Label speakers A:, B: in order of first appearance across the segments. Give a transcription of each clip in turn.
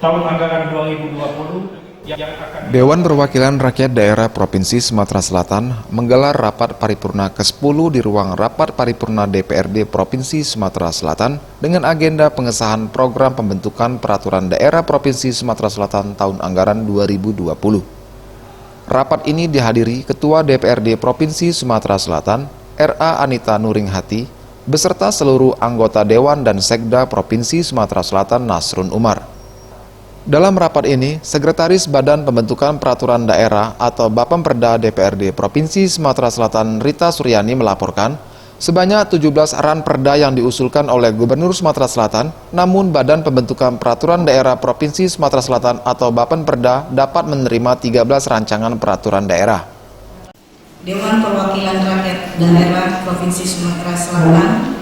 A: tahun anggaran 2020 yang akan...
B: Dewan Perwakilan Rakyat Daerah Provinsi Sumatera Selatan menggelar rapat paripurna ke-10 di ruang rapat paripurna DPRD Provinsi Sumatera Selatan dengan agenda pengesahan program pembentukan peraturan daerah Provinsi Sumatera Selatan tahun anggaran 2020. Rapat ini dihadiri Ketua DPRD Provinsi Sumatera Selatan, RA Anita Nuringhati, beserta seluruh anggota Dewan dan Sekda Provinsi Sumatera Selatan Nasrun Umar. Dalam rapat ini, Sekretaris Badan Pembentukan Peraturan Daerah atau Bapemperda DPRD Provinsi Sumatera Selatan Rita Suryani melaporkan, sebanyak 17 ranperda yang diusulkan oleh Gubernur Sumatera Selatan, namun Badan Pembentukan Peraturan Daerah Provinsi Sumatera Selatan atau Bapemperda dapat menerima 13 rancangan peraturan daerah.
C: Dewan Perwakilan Rakyat Daerah Provinsi Sumatera Selatan,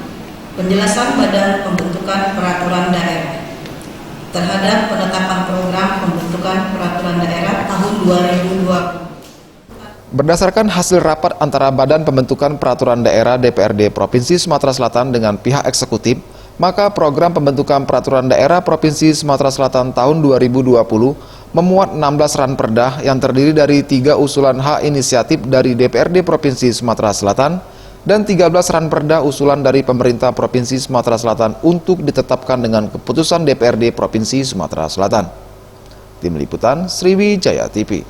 C: penjelasan Badan Pembentukan Peraturan Daerah terhadap penetapan program pembentukan peraturan daerah tahun 2020.
B: Berdasarkan hasil rapat antara Badan Pembentukan Peraturan Daerah DPRD Provinsi Sumatera Selatan dengan pihak eksekutif, maka program pembentukan peraturan daerah Provinsi Sumatera Selatan tahun 2020 memuat 16 ranperda yang terdiri dari 3 usulan hak inisiatif dari DPRD Provinsi Sumatera Selatan dan 13 ranperda usulan dari pemerintah Provinsi Sumatera Selatan untuk ditetapkan dengan keputusan DPRD Provinsi Sumatera Selatan. Tim Liputan Sriwijaya TV.